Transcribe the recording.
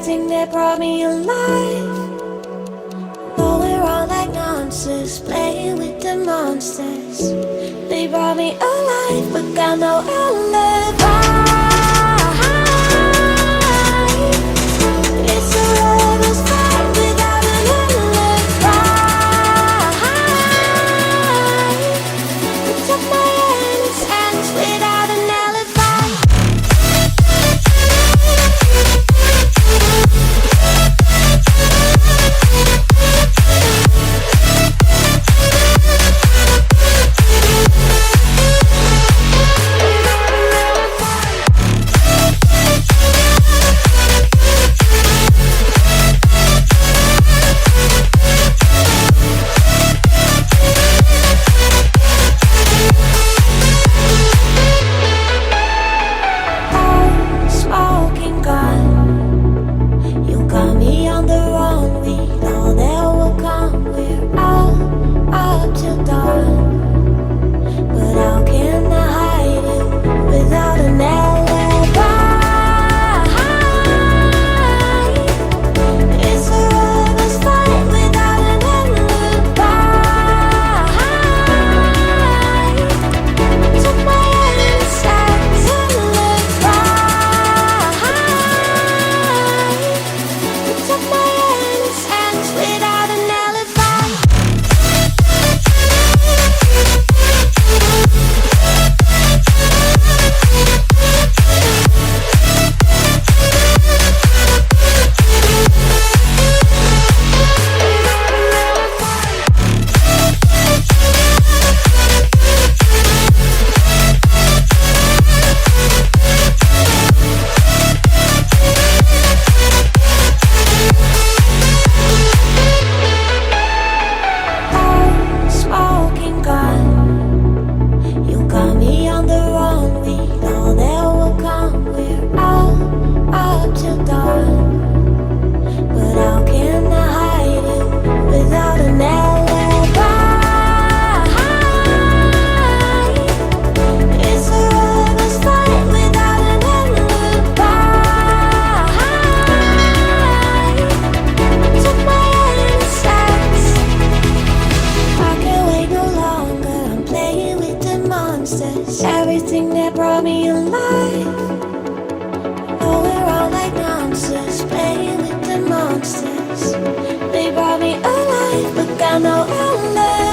everything that brought me alive. Though we're all like monsters, playing with the monsters. They brought me alive, but got no alibi. It's a lover's fight without an alibi. Took my hands without an alibi. Everything that brought me alive. Oh, we're all like monsters, playing with the monsters. They brought me alive, but got no alibi.